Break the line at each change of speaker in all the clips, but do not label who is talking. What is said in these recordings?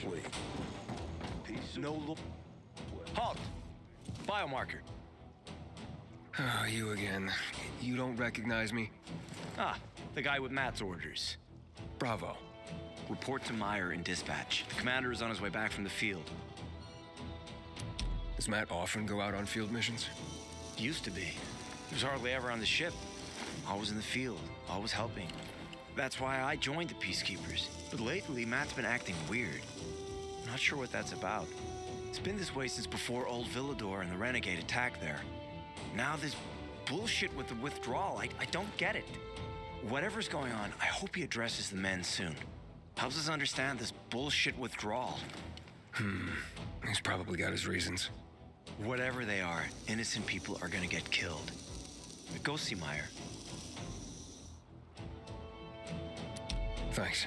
Wait.
No look. Halt! Biomarker.
Oh, you again. You don't recognize me?
Ah, the guy with Matt's orders.
Bravo.
Report to Meyer in dispatch. The commander is on his way back from the field.
Does Matt often go out on field missions?
Used to be. He was hardly ever on the ship. Always in the field, always helping. That's why I joined the Peacekeepers. But lately, Matt's been acting weird. I'm not sure what that's about. It's been this way since before Old Villador and the Renegade attack there. Now this bullshit with the withdrawal, I don't get it. Whatever's going on, I hope he addresses the men soon. Helps us understand this bullshit withdrawal.
He's probably got his reasons.
Whatever they are, innocent people are gonna get killed. But go see Meyer.
Thanks.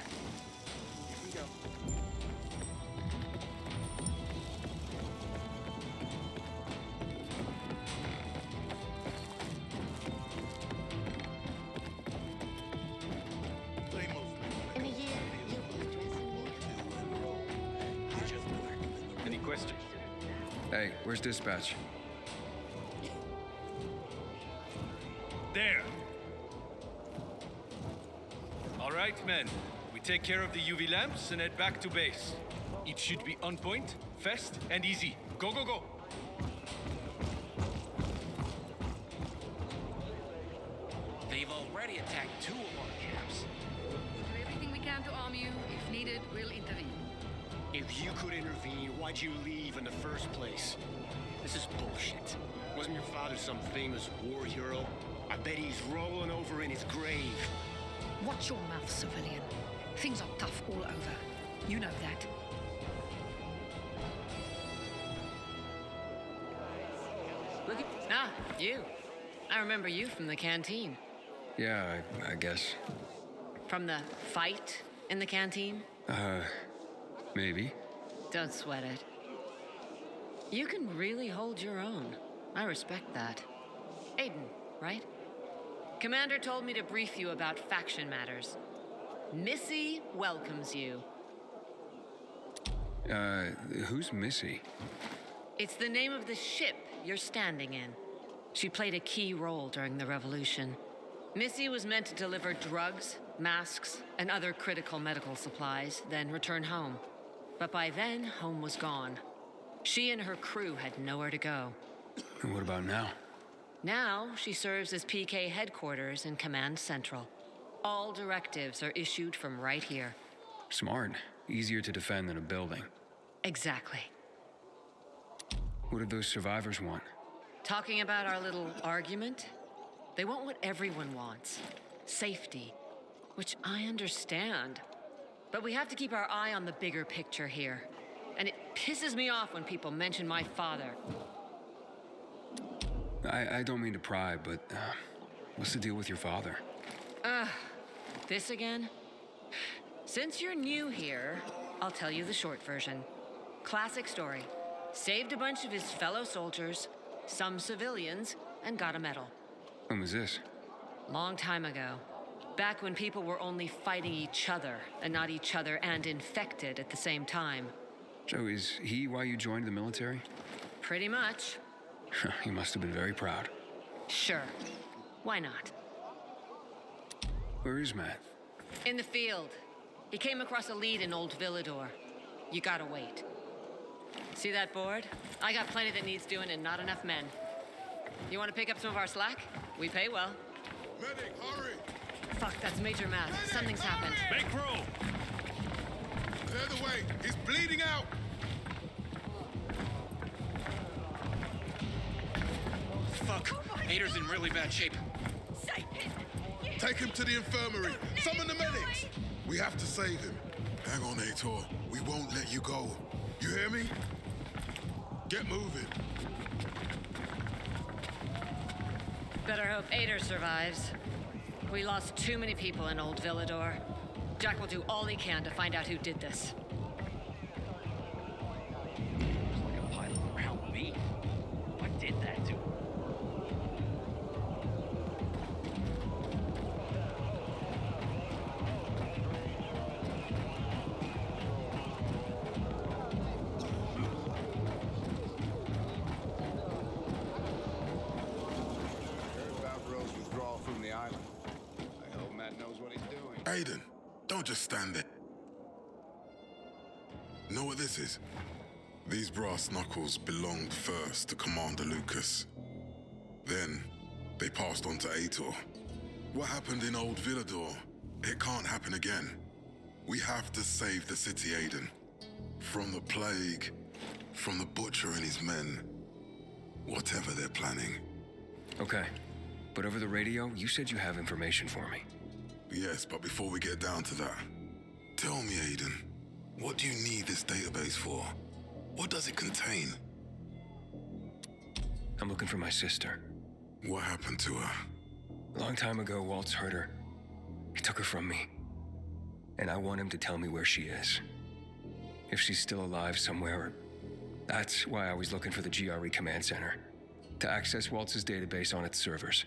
Any questions?
Hey, where's dispatch?
There. All right, men. We take care of the UV lamps and head back to base. It should be on point, fast, and easy. Go, go, go.
They've already attacked 2 of our camps.
We'll do everything we can to arm you. If needed, we'll intervene.
If you could intervene, why'd you leave in the first place? This is bullshit. Wasn't your father some famous war hero? I bet he's rolling over in his grave.
Watch your mouth, civilian. Things are tough all over. You know that.
Look at... Ah, you. I remember you from the canteen.
Yeah, I guess.
From the fight in the canteen?
Maybe.
Don't sweat it. You can really hold your own. I respect that. Aiden, right? Commander told me to brief you about faction matters. Missy welcomes you.
Who's Missy?
It's the name of the ship you're standing in. She played a key role during the revolution. Missy was meant to deliver drugs, masks, and other critical medical supplies, then return home. But by then, home was gone. She and her crew had nowhere to go.
And what about now?
Now, she serves as PK headquarters in Command Central. All directives are issued from right here.
Smart. Easier to defend than a building.
Exactly.
What did those survivors want?
Talking about our little argument? They want what everyone wants. Safety. Which I understand. But we have to keep our eye on the bigger picture here. And it pisses me off when people mention my father.
I don't mean to pry, but what's the deal with your father?
This again? Since you're new here, I'll tell you the short version. Classic story. Saved a bunch of his fellow soldiers, some civilians, and got a medal.
When was this?
Long time ago. Back when people were only fighting each other, and not each other and infected at the same time.
So is he why you joined the military?
Pretty much.
He must have been very proud.
Sure. Why not?
Where is Matt?
In the field. He came across a lead in Old Villador. You gotta wait. See that board? I got plenty that needs doing and not enough men. You wanna pick up some of our slack? We pay well.
Medic, hurry!
Fuck, that's Major Matt.
Medic,
Something's happened.
Make room!
Clear the way! He's bleeding out!
Fuck! Ader's in really bad shape.
Take him to the infirmary! Summon the medics! We have to save him. Hang on, Aitor. We won't let you go. You hear me? Get moving.
Better hope Ader survives. We lost too many people in Old Villador. Jack will do all he can to find out who did this.
Looks like a pile of ground beef. What did that to him?
Aiden, don't just stand there. Know what this is? These brass knuckles belonged first to Commander Lucas. Then, they passed on to Aitor. What happened in Old Villador, it can't happen again. We have to save the city, Aiden. From the plague, from the butcher and his men. Whatever they're planning.
Okay. But over the radio, you said you have information for me.
Yes, but before we get down to that, tell me, Aiden, what do you need this database for? What does it contain?
I'm looking for my sister.
What happened to her?
A long time ago, Waltz hurt her. He took her from me. And I want him to tell me where she is. If she's still alive somewhere. That's why I was looking for the GRE command center. To access Waltz's database on its servers.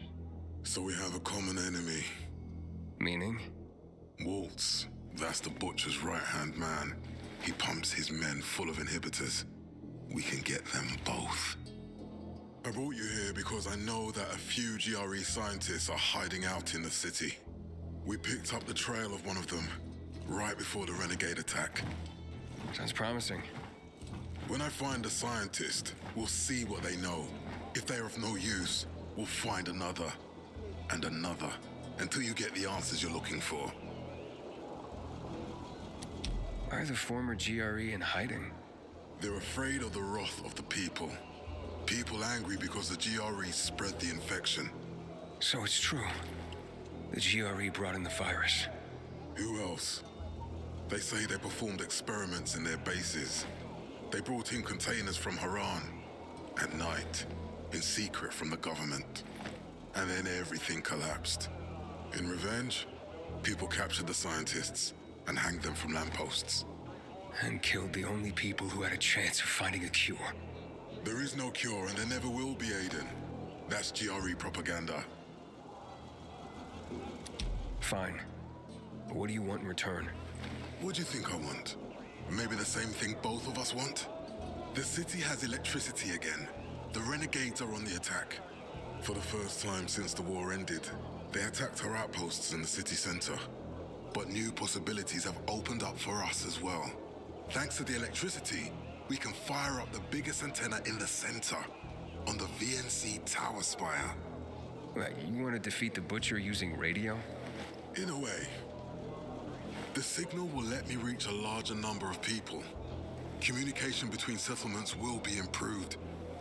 So we have a common enemy.
Meaning?
Waltz. That's the butcher's right-hand man. He pumps his men full of inhibitors. We can get them both. I brought you here because I know that a few GRE scientists are hiding out in the city. We picked up the trail of one of them right before the renegade attack.
Sounds promising.
When I find a scientist, we'll see what they know. If they're of no use, we'll find another and another until you get the answers you're looking for.
Why are the former GRE in hiding?
They're afraid of the wrath of the people. People angry because the GRE spread the infection.
So it's true. The GRE brought in the virus.
Who else? They say they performed experiments in their bases. They brought in containers from Harran at night, in secret from the government. And then everything collapsed. In revenge, people captured the scientists and hanged them from lampposts.
And killed the only people who had a chance of finding a cure.
There is no cure and there never will be, Aiden. That's GRE propaganda.
Fine. But what do you want in return?
What do you think I want? Maybe the same thing both of us want? The city has electricity again. The renegades are on the attack. For the first time since the war ended, they attacked our outposts in the city center. But new possibilities have opened up for us as well. Thanks to the electricity, we can fire up the biggest antenna in the center, on the VNC tower spire.
Wait, you want to defeat the Butcher using radio?
In a way. The signal will let me reach a larger number of people. Communication between settlements will be improved.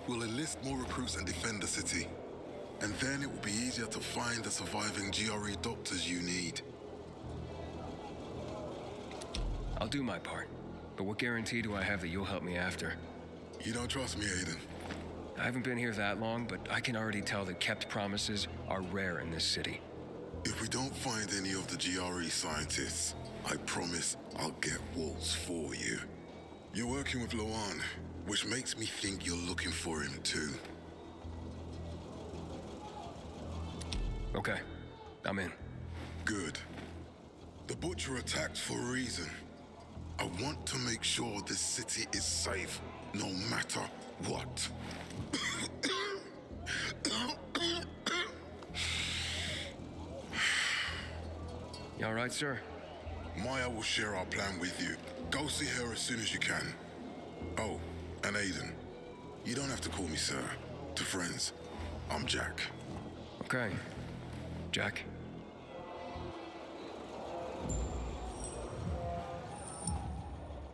We'll enlist more recruits and defend the city. And then it will be easier to find the surviving GRE doctors you need.
I'll do my part. But what guarantee do I have that you'll help me after?
You don't trust me, Aiden?
I haven't been here that long, but I can already tell that kept promises are rare in this city.
If we don't find any of the GRE scientists, I promise I'll get Waltz for you. You're working with Loan, which makes me think you're looking for him too.
Okay, I'm in.
Good. The Butcher attacked for a reason. I want to make sure this city is safe, no matter what.
You all right, sir?
Maya will share our plan with you. Go see her as soon as you can. Oh, and Aiden, you don't have to call me sir. To friends, I'm Jack.
Okay. Jack?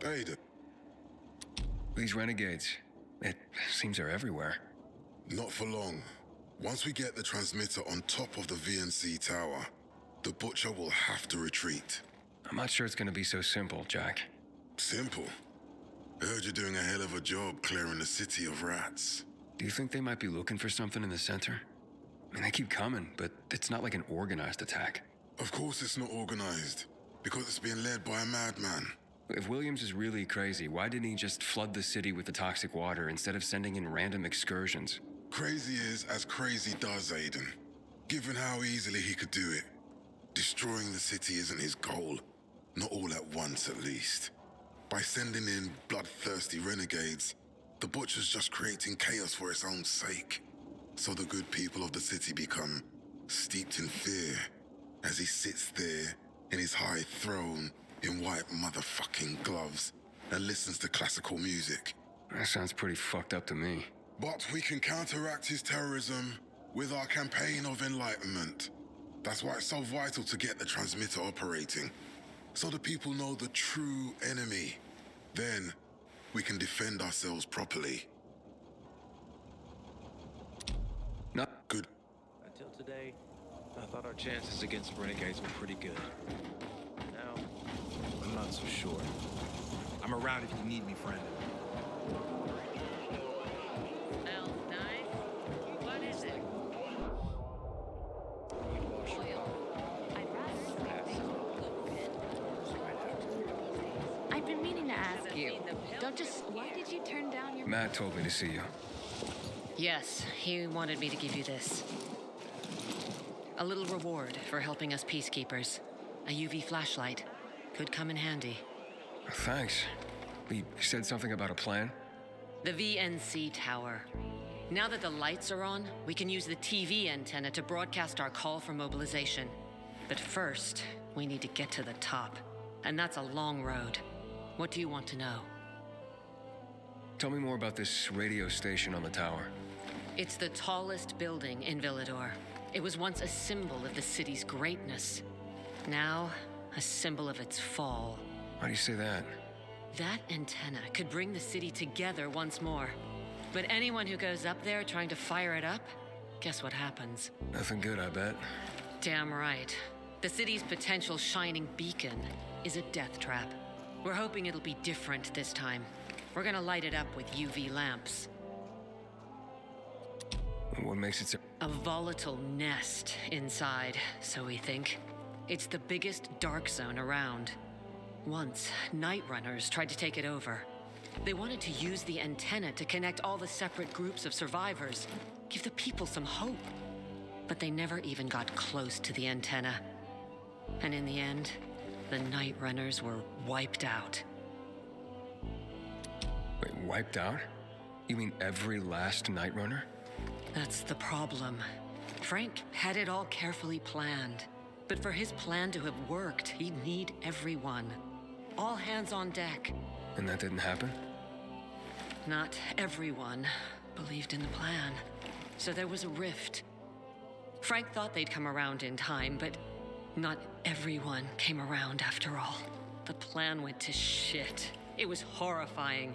Aiden,
These renegades, it seems they're everywhere.
not for long. Once we get the transmitter on top of the VNC tower, the Butcher will have to retreat.
I'm not sure it's gonna be so simple, Jack.
Simple. I heard you're doing a hell of a job clearing the city of rats.
Do you think they might be looking for something in the center? I mean, they keep coming, but it's not like an organized attack.
Of course it's not organized, because it's being led by a madman.
If Williams is really crazy, why didn't he just flood the city with the toxic water instead of sending in random excursions?
Crazy is as crazy does, Aiden. Given how easily he could do it. Destroying the city isn't his goal. Not all at once, at least. By sending in bloodthirsty renegades, the Butcher's just creating chaos for its own sake. So the good people of the city become steeped in fear as he sits there, in his high throne in white motherfucking gloves and listens to classical music.
That sounds pretty fucked up to me.
But we can counteract his terrorism with our campaign of enlightenment. That's why it's so vital to get the transmitter operating, so the people know the true enemy. Then we can defend ourselves properly.
Not
Good.
Until today, I thought our chances against renegades were pretty good. Now,
I'm not so sure. I'm around if you need me, friend.
Smells nice. What is it?
I've been meaning to ask you. Why did you turn down your...
Matt told me to see you.
Yes, he wanted me to give you this. A little reward for helping us peacekeepers. A UV flashlight. Could come in handy.
Thanks. He said something about a plan?
The VNC tower. Now that the lights are on, we can use the TV antenna to broadcast our call for mobilization. But first, we need to get to the top. And that's a long road. What do you want to know?
Tell me more about this radio station on the tower.
It's the tallest building in Villador. It was once a symbol of the city's greatness. Now, a symbol of its fall.
Why do you say that?
That antenna could bring the city together once more. But anyone who goes up there trying to fire it up, guess what happens?
Nothing good, I bet.
Damn right. The city's potential shining beacon is a death trap. We're hoping it'll be different this time. We're gonna light it up with UV lamps.
What makes it so...
A volatile nest inside, so we think. It's the biggest dark zone around. Once, night runners tried to take it over. They wanted to use the antenna to connect all the separate groups of survivors, give the people some hope. But they never even got close to the antenna. And in the end, the night runners were wiped out.
Wait, wiped out? You mean every last Night Runner?
That's the problem. Frank had it all carefully planned. But for his plan to have worked, he'd need everyone. All hands on deck.
And that didn't happen?
Not everyone believed in the plan. So there was a rift. Frank thought they'd come around in time, but not everyone came around after all. The plan went to shit. It was horrifying.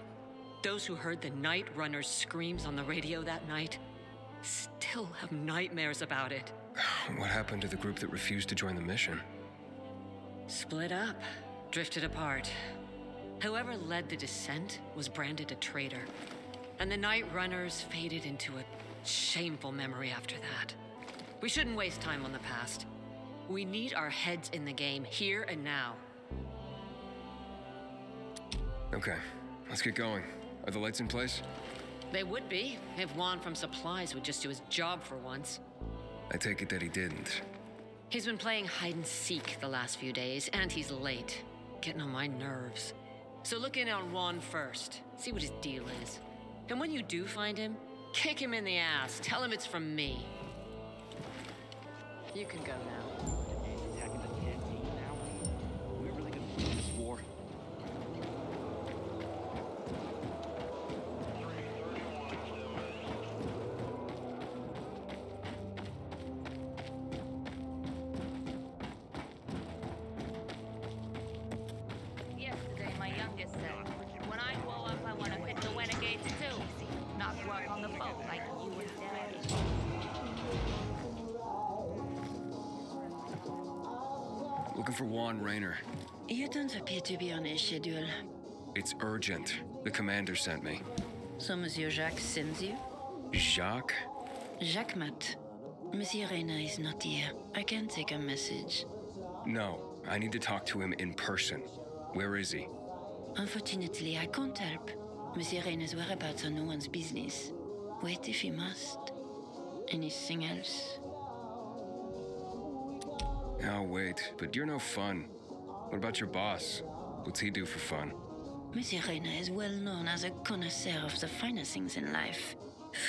Those who heard the Night Runner's screams on the radio that night still have nightmares about it.
What happened to the group that refused to join the mission?
Split up, drifted apart. Whoever led the descent was branded a traitor. And the Night Runners faded into a shameful memory after that. We shouldn't waste time on the past. We need our heads in the game, here and now.
Okay, let's get going. Are the lights in place?
They would be, if Juan from Supplies would just do his job for once.
I take it that he didn't.
He's been playing hide and seek the last few days, and he's late. Getting on my nerves. So look in on Juan first. See what his deal is. And when you do find him, kick him in the ass. Tell him it's from me. You can go now.
attacking the canteen now? We're really gonna win this war?
Yesterday, my youngest said, when I grow up, I want to fit the renegades too. Not work on the boat like you and Daddy.
Looking for Juan Rayner.
You don't appear to be on a schedule.
It's urgent. The commander sent me.
So Monsieur Jacques sends you?
Jacques?
Jacques Mat. Monsieur Reyna is not here. I can take a message.
No, I need to talk to him in person. Where is he?
Unfortunately, I can't help. Monsieur Reyna's whereabouts are no one's business. Wait if you must. Anything else?
I'll wait, but you're no fun. What about your boss? What's he do for fun?
Monsieur Reyna is well known as a connoisseur of the finer things in life.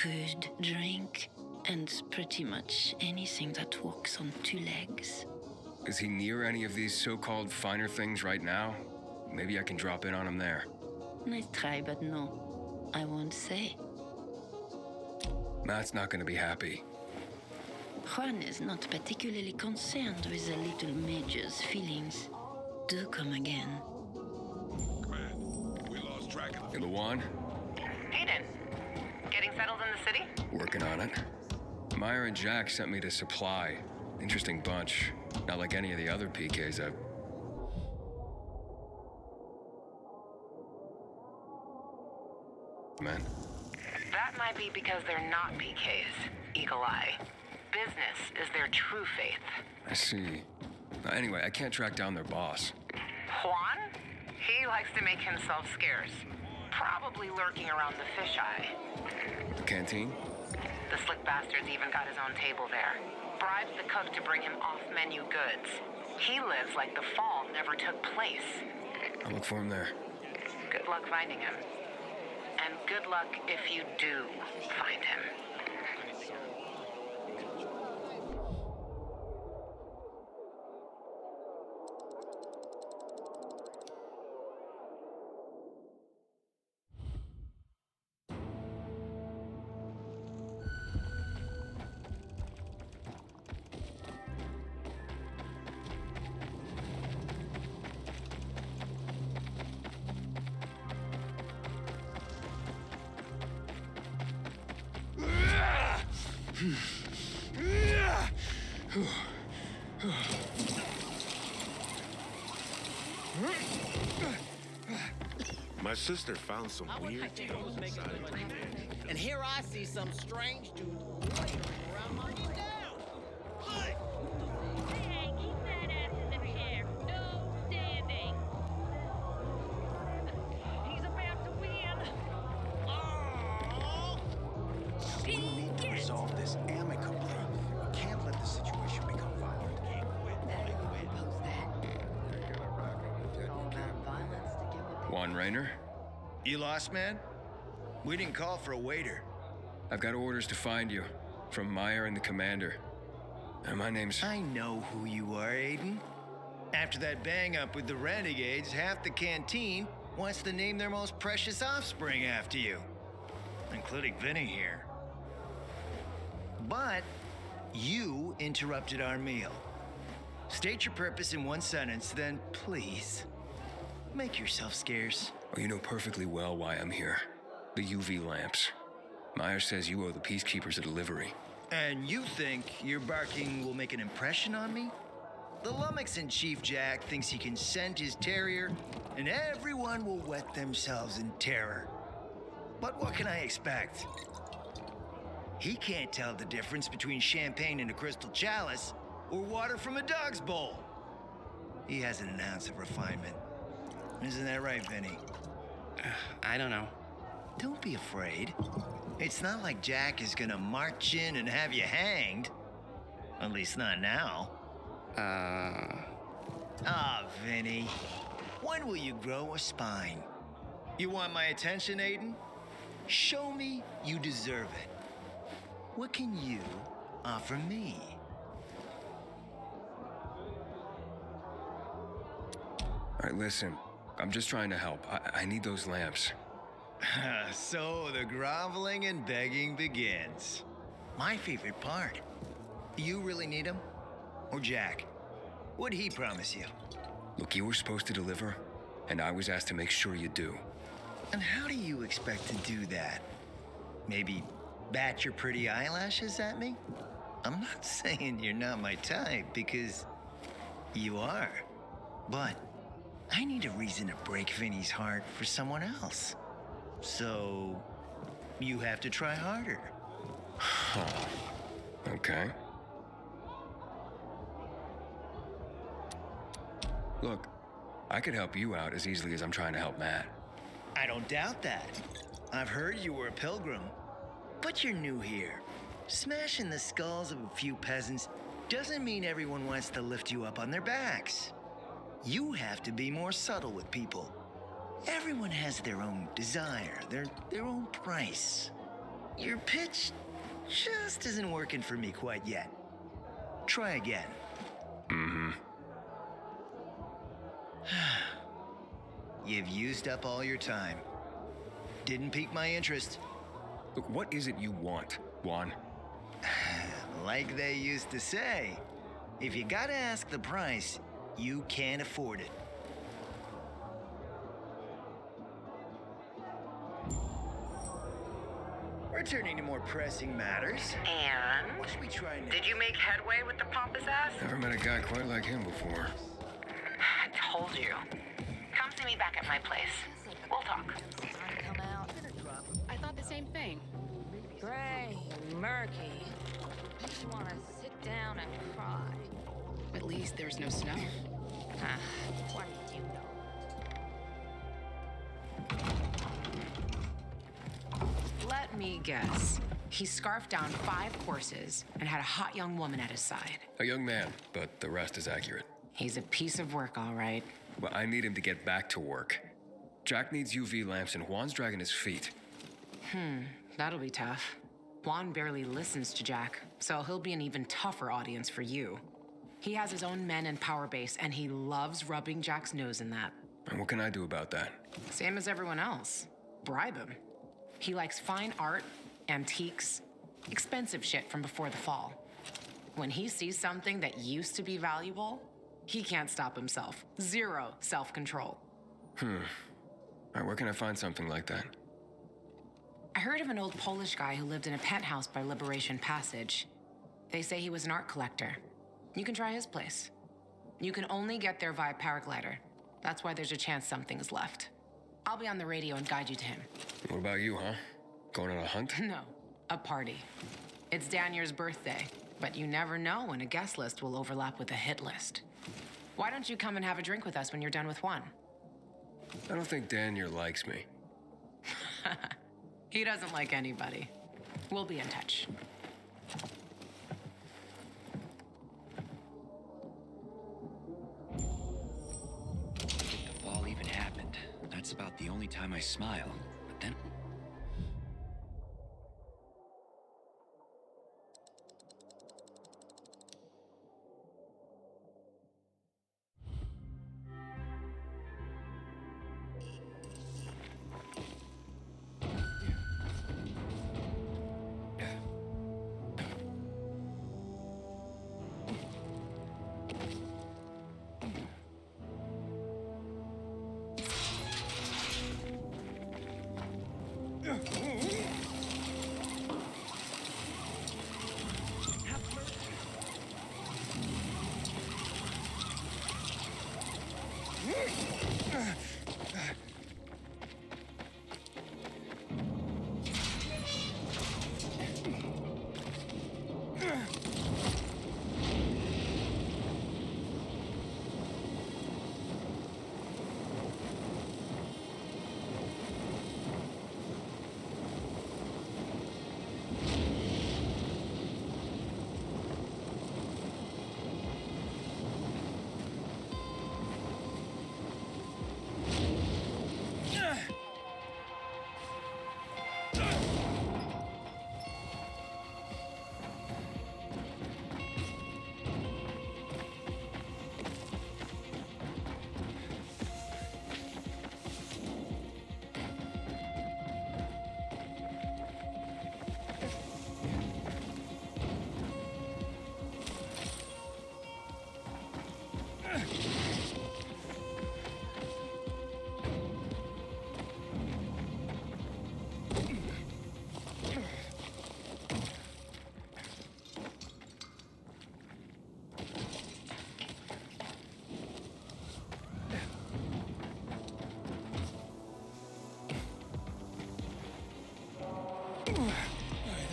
Food, drink, and pretty much anything that walks on two legs.
Is he near any of these so-called finer things right now? Maybe I can drop in on him there.
Nice try, but no. I won't say.
Matt's not gonna be happy.
Juan is not particularly concerned with the little major's feelings. Do come again.
Man, we lost track of
Hey, Luan,
Aiden, getting settled in the city?
working on it. Meyer and Jack sent me to Supply. Interesting bunch. Not like any of the other PKs I've... Man.
That might be because they're not PKs, Eagle Eye. Business is their true faith.
I see. Anyway, I can't track down their boss.
Juan? He likes to make himself scarce. Probably lurking around the fisheye.
The canteen?
The slick bastard's even got his own table there. Bribes the cook to bring him off-menu goods. He lives like the fall never took place.
I'll look for him there.
Good luck finding him. And good luck if you do find him.
My sister found some weird tales inside of her head.
And here I see some strange dude loitering around my down. Hey!
Hey, keep that ass in the chair. No standing. He's about to win.
Oh!
We need to resolve this amicably. We can't let the situation become violent.
Juan Raynor?
You lost, man? We didn't call for a waiter.
I've got orders to find you. From Meyer and the commander. And my name's...
I know who you are, Aiden. After that bang-up with the renegades, half the canteen wants to name their most precious offspring after you. Including Vinny here. But you interrupted our meal. State your purpose in one sentence, then please, make yourself scarce.
Oh, you know perfectly well why I'm here. The UV lamps. Meyer says you owe the peacekeepers a delivery.
And you think your barking will make an impression on me? The lummox-in Chief Jack thinks he can scent his terrier, and everyone will wet themselves in terror. But what can I expect? He can't tell the difference between champagne in a crystal chalice or water from a dog's bowl. He hasn't an ounce of refinement. Isn't that right, Vinny?
I don't know.
Don't be afraid. It's not like Jack is gonna march in and have you hanged. At least not now. Vinny. When will you grow a spine? You want my attention, Aiden? Show me you deserve it. What can you offer me?
All right, listen. I'm just trying to help. I need those lamps.
So the groveling and begging begins. My favorite part. You really need him? Or Jack? What'd he promise you?
Look, you were supposed to deliver, and I was asked to make sure you do.
And how do you expect to do that? Maybe bat your pretty eyelashes at me? I'm not saying you're not my type, because you are. But I need a reason to break Vinny's heart for someone else. So you have to try harder.
Okay. Look, I could help you out as easily as I'm trying to help Matt.
I don't doubt that. I've heard you were a pilgrim. But you're new here. Smashing the skulls of a few peasants doesn't mean everyone wants to lift you up on their backs. You have to be more subtle with people. Everyone has their own desire, their own price. Your pitch just isn't working for me quite yet. Try again. You've used up all your time. Didn't pique my interest.
Look, what is it you want, Juan?
Like they used to say, if you gotta ask the price, you can't afford it. Returning to more pressing matters.
And?
What should we try now?
Did you make headway with the pompous ass?
Never met a guy quite like him before.
I told you. Come see me back at my place. We'll talk.
Come out.
I thought the same thing.
Gray, murky. Just want to sit down and cry.
At least there's no snow.
What do you know?
Let me guess. He scarfed down 5 courses and had a hot young woman at his side.
A young man, but the rest is accurate.
He's a piece of work, all right.
Well, I need him to get back to work. Jack needs UV lamps and Juan's dragging his feet.
That'll be tough. Juan barely listens to Jack, so he'll be an even tougher audience for you. He has his own men and power base, and he loves rubbing Jack's nose in that.
And what can I do about that?
Same as everyone else. Bribe him. He likes fine art, antiques, expensive shit from before the fall. When he sees something that used to be valuable, he can't stop himself. 0 self-control.
All right, where can I find something like that?
I heard of an old Polish guy who lived in a penthouse by Liberation Passage. They say he was an art collector. You can try his place. You can only get there via paraglider. That's why there's a chance something's left. I'll be on the radio and guide you to him.
What about you, huh? Going on a hunt?
No, a party. It's Danier's birthday, but you never know when a guest list will overlap with a hit list. Why don't you come and have a drink with us when you're done with one?
I don't think Danier likes me.
He doesn't like anybody. We'll be in touch.
The fall even happened. That's about the only time I smile. But then...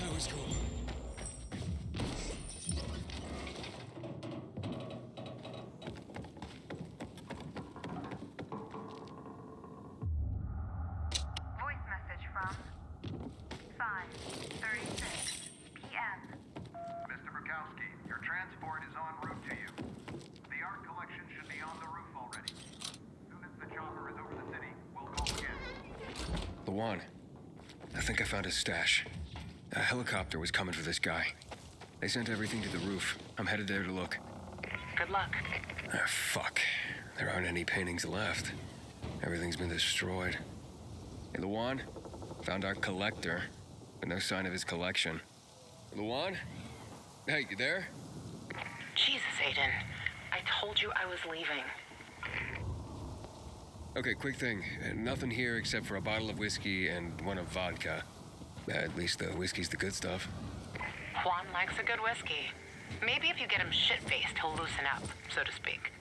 That was cool.
Voice message from 5:36 p.m.
Mr. Bukowski, your transport is en route to you. The art collection should be on the roof already. Soon as the chopper is over the city, we'll call again.
Luan, I think I found his stash. A helicopter was coming for this guy. They sent everything to the roof. I'm headed there to look.
Good luck.
Ah, fuck. There aren't any paintings left. Everything's been destroyed. Hey, Luan, found our collector, but no sign of his collection. Luan? Hey, you there?
Jesus, Aiden. I told you I was leaving.
Okay, quick thing. Nothing here except for a bottle of whiskey and one of vodka. At least the whiskey's the good stuff.
Juan likes a good whiskey. Maybe if you get him shit-faced, he'll loosen up, so to speak.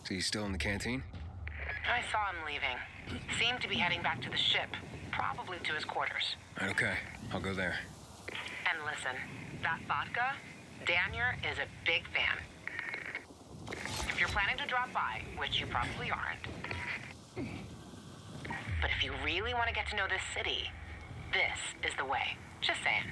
So he's still in the canteen?
I saw him leaving. Seemed to be heading back to the ship, probably to his quarters.
Okay, I'll go there.
And listen, that vodka, Daniel is a big fan. If you're planning to drop by, which you probably aren't, but if you really want to get to know this city, this is the way. Just saying.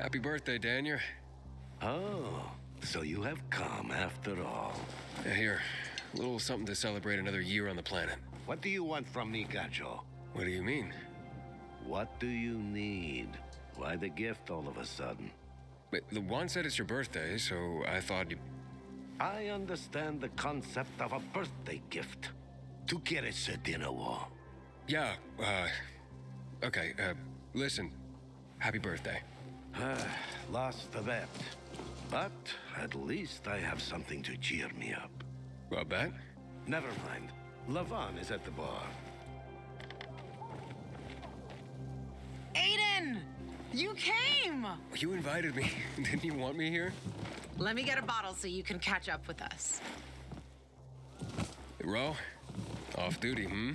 Happy birthday, Daniel.
Oh, so you have come after all.
Here, a little something to celebrate another year on the planet.
What do you want from me, Gacho?
What do you mean?
What do you need? Why the gift all of a sudden?
But the one said it's your birthday, so I thought you...
I understand the concept of a birthday gift. Tu quieres a dinner war?
Yeah, okay, listen. Happy birthday.
Lost the bet. But at least I have something to cheer me up.
A bet?
Never mind. Lavon is at the bar.
Aiden! You came!
You invited me. Didn't you want me here?
Let me get a bottle so you can catch up with us.
Hey, Ro? Off duty, hmm?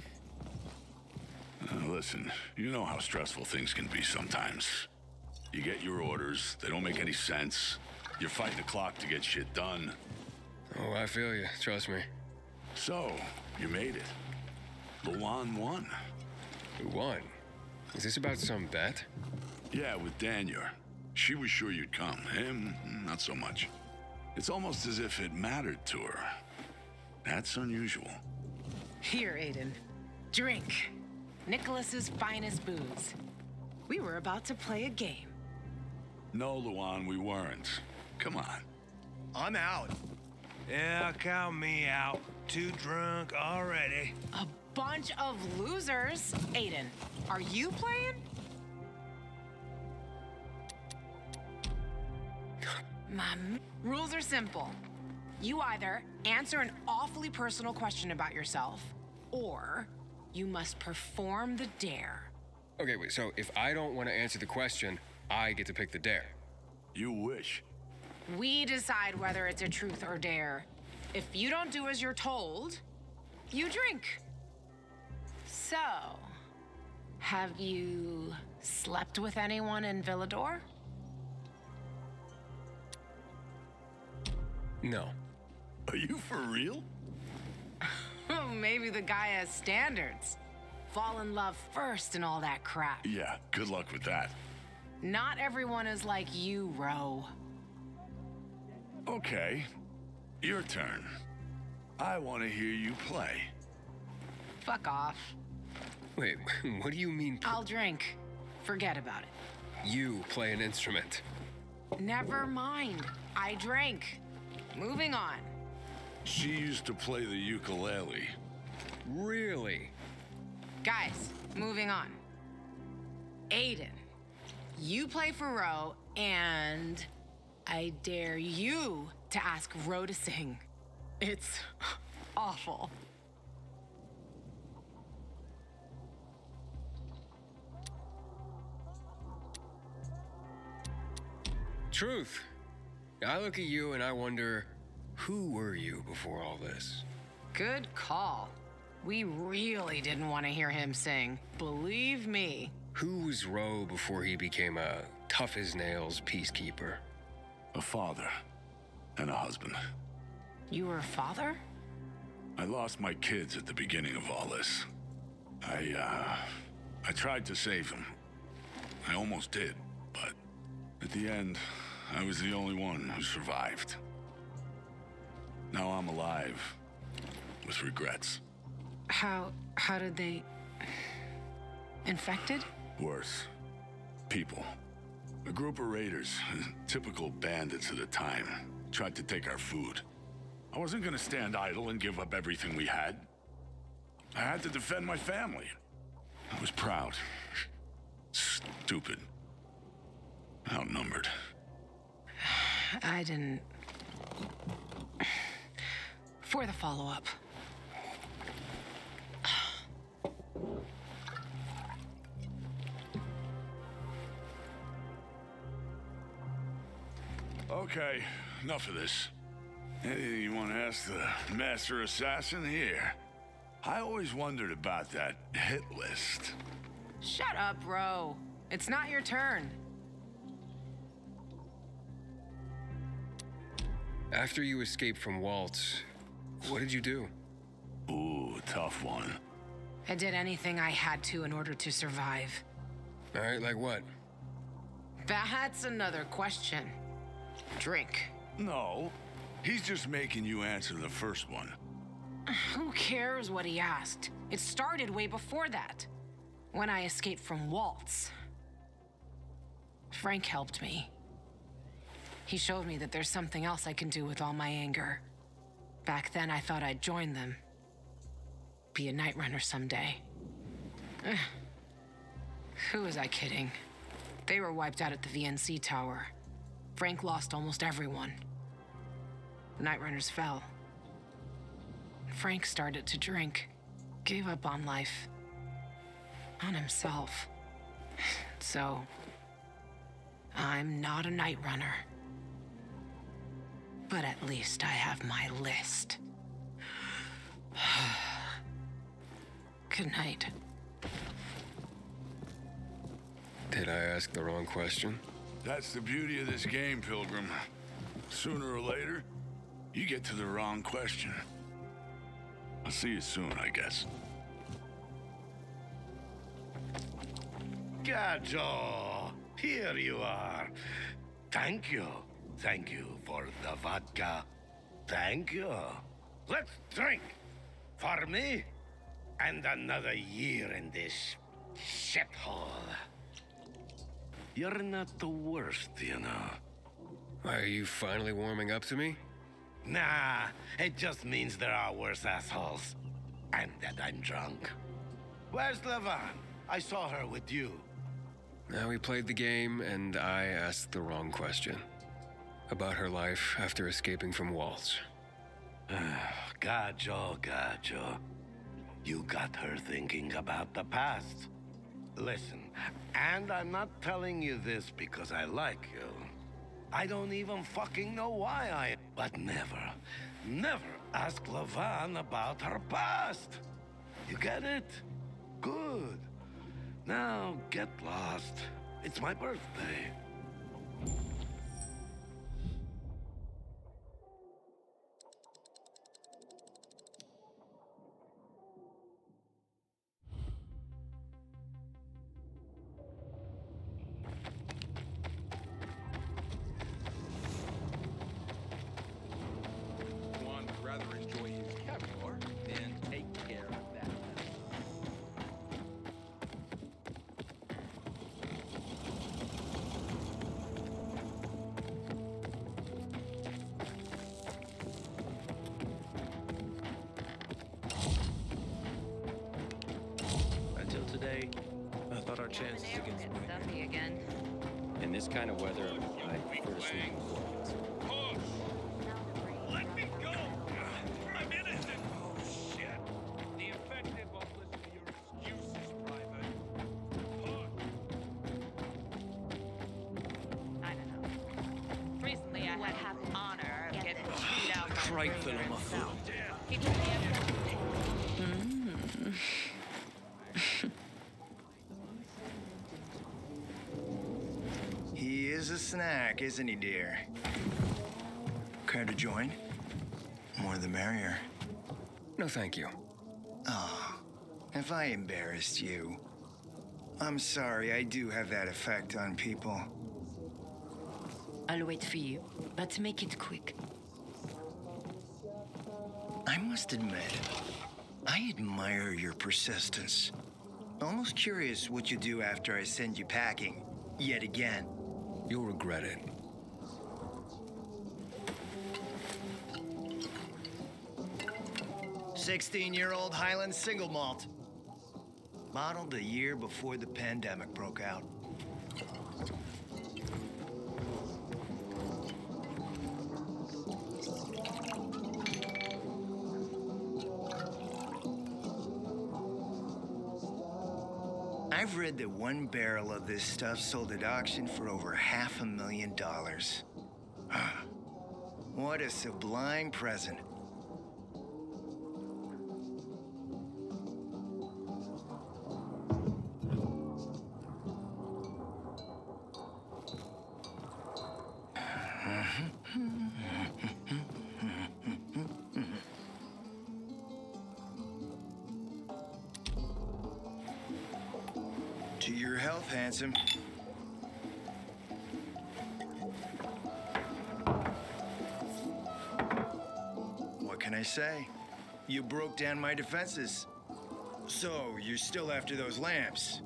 Listen, you know how stressful things can be sometimes. You get your orders, they don't make any sense. You're fighting the clock to get shit done.
Oh, I feel you. Trust me.
So, you made it. Luan won.
Who won? Is this about some bet?
Yeah, with Daniel. She was sure you'd come. Him, not so much. It's almost as if it mattered to her. That's unusual.
Here, Aiden. Drink. Nicholas's finest booze. We were about to play a game.
No, Luan, we weren't. Come on.
I'm out.
Yeah, count me out. Too drunk already.
A bunch of losers. Aiden, are you playing? Rules are simple. You either answer an awfully personal question about yourself, or you must perform the dare.
Okay, wait, so if I don't want to answer the question, I get to pick the dare.
You wish.
We decide whether it's a truth or dare. If you don't do as you're told, you drink. So, have you slept with anyone in Villador?
No.
Are you for real?
Maybe the guy has standards. Fall in love first and all that crap.
Yeah, good luck with that.
Not everyone is like you, Ro.
Okay, your turn. I want to hear you play.
Fuck off.
Wait, what do you mean?
I'll drink. Forget about it.
You play an instrument.
Never mind. I drank. Moving on.
She used to play the ukulele.
Really?
Guys, moving on. Aiden, you play for Ro, and I dare you to ask Ro to sing. It's awful.
Truth. I look at you and I wonder, who were you before all this?
Good call. We really didn't want to hear him sing. Believe me.
Who was Ro before he became a tough-as-nails peacekeeper?
A father and a husband.
You were a father?
I lost my kids at the beginning of all this. I tried to save them. I almost did, but at the end, I was the only one who survived. Now I'm alive, with regrets.
How did they... infected?
Worse. People. A group of raiders, typical bandits of the time, tried to take our food. I wasn't gonna stand idle and give up everything we had. I had to defend my family. I was proud. Stupid. Outnumbered.
I didn't... For the follow-up.
Okay, enough of this. Anything you want to ask the master assassin here? I always wondered about that hit list.
Shut up, Ro. It's not your turn.
After you escaped from Waltz, what did you do?
Ooh, tough one.
I did anything I had to in order to survive.
All right, like what?
That's another question. Drink.
No, he's just making you answer the first one.
Who cares what he asked? It started way before that. When I escaped from Waltz. Frank helped me. He showed me that there's something else I can do with all my anger. Back then, I thought I'd join them. Be a night runner someday. Who was I kidding? They were wiped out at the VNC tower. Frank lost almost everyone. The night runners fell. Frank started to drink. Gave up on life. On himself. So, I'm not a night runner. But at least I have my list. Good night.
Did I ask the wrong question?
That's the beauty of this game, Pilgrim. Sooner or later, you get to the wrong question. I'll see you soon, I guess.
Gajo, here you are. Thank you. Thank you for the vodka. Thank you. Let's drink. For me, and another year in this shithole. You're not the worst, you know.
Are you finally warming up to me?
Nah, it just means there are worse assholes. And that I'm drunk. Where's Levan? I saw her with you.
Now we played the game, and I asked the wrong question. About her life after escaping from Waltz.
Gajo. You got her thinking about the past. Listen, and I'm not telling you this because I like you. I don't even fucking know why I... But never ask Levan about her past. You get it? Good. Now, get lost. It's my birthday.
One would rather enjoy his caviar than take care of that.
Until today, I thought our chances against
Stuffy again.
in this kind of weather, I
I prefer to sleep in quarters.
Let me go! I'm innocent! Oh, shit! The infected won't listen to your excuses, Private.
I don't know. Recently, I had the honor of getting chewed out by
Christ,
Bruiser
fell on my
himself.
foot.
He told me
He is a snack, isn't he, dear? Care to join? More the merrier.
No, thank you.
Oh, if I embarrassed you. I'm sorry, I do have that effect on people.
I'll wait for you, but make it quick.
I must admit, I admire your persistence. Almost curious what you do after I send you packing, yet again.
You'll regret it.
"16-year-old Highland single malt. Bottled a year before the pandemic broke out. I've read that one barrel of this stuff sold at auction for over $500,000. What a sublime present. To your health, handsome. What can I say? You broke down my defenses. So, you're still after those lamps.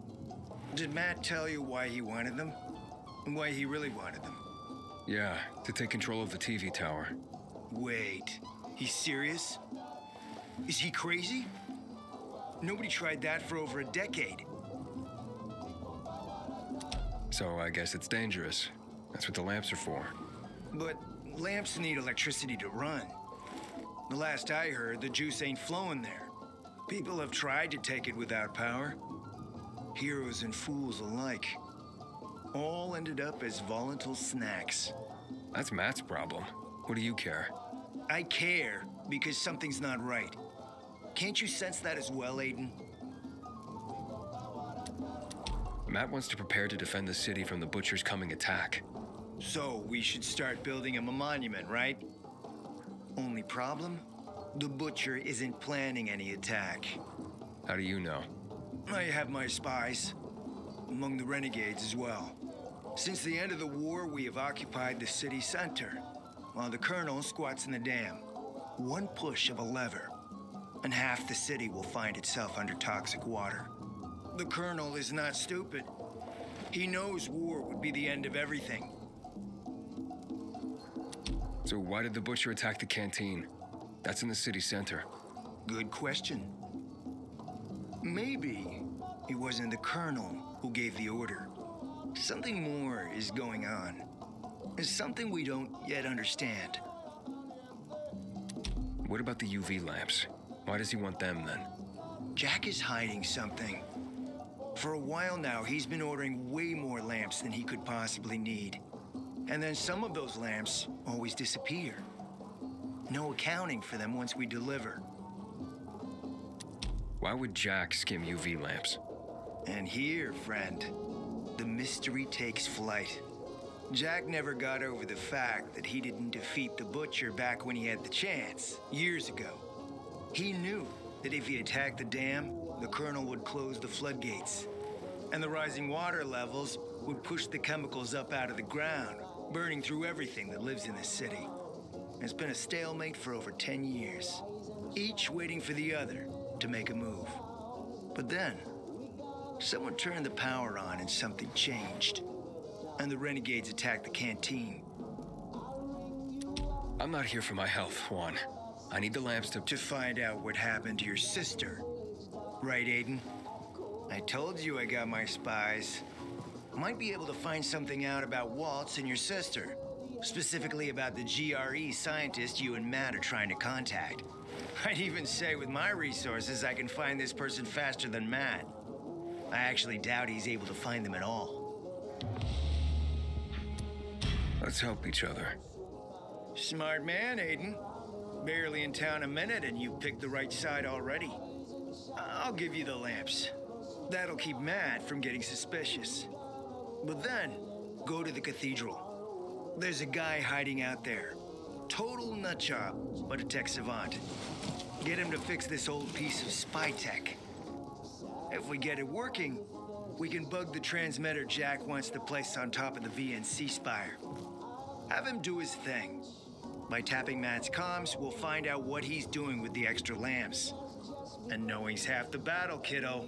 Did Matt tell you why he wanted them? And why he really wanted them?
Yeah, to take control of the TV tower.
Wait, he's serious? Is he crazy? Nobody tried that for over a decade.
So I guess it's dangerous. That's what the lamps are for.
But lamps need electricity to run. The last I heard, the juice ain't flowing there. People have tried to take it without power. Heroes and fools alike. All ended up as volatile snacks.
That's Matt's problem. What do you care?
I care because something's not right. Can't you sense that as well, Aiden?
Matt wants to prepare to defend the city from the Butcher's coming attack.
So we should start building him a monument, right? Only problem? The Butcher isn't planning any attack.
How do you know?
I have my spies. Among the renegades as well. Since the end of the war, we have occupied the city center, while the Colonel squats in the dam. One push of a lever, and half the city will find itself under toxic water. The Colonel is not stupid. He knows war would be the end of everything.
So why did the Butcher attack the canteen? That's in the city center.
Good question. Maybe it wasn't the Colonel who gave the order. Something more is going on. It's something we don't yet understand.
What about the UV lamps? Why does he want them then?
Jack is hiding something. For a while now, he's been ordering way more lamps than he could possibly need. And then some of those lamps always disappear. No accounting for them once we deliver.
Why would Jack skim UV lamps?
And here, friend, the mystery takes flight. Jack never got over the fact that he didn't defeat the Butcher back when he had the chance, years ago. He knew that if he attacked the dam, the Colonel would close the floodgates. And the rising water levels would push the chemicals up out of the ground, burning through everything that lives in the city. It's been a stalemate for over 10 years, each waiting for the other to make a move. But then, someone turned the power on and something changed. And the renegades attacked the canteen.
I'm not here for my health, Juan. I need the lamps to
find out what happened to your sister. Right, Aiden? I told you I got my spies. Might be able to find something out about Waltz and your sister. Specifically about the GRE scientist you and Matt are trying to contact. I'd even say with my resources, I can find this person faster than Matt. I actually doubt he's able to find them at all.
Let's help each other.
Smart man, Aiden. Barely in town a minute and you picked the right side already. I'll give you the lamps. That'll keep Matt from getting suspicious. But then, go to the cathedral. There's a guy hiding out there. Total nutjob, but a tech savant. Get him to fix this old piece of spy tech. If we get it working, we can bug the transmitter Jack wants to place on top of the VNC spire. Have him do his thing. By tapping Matt's comms, we'll find out what he's doing with the extra lamps. And knowing's half the battle, kiddo.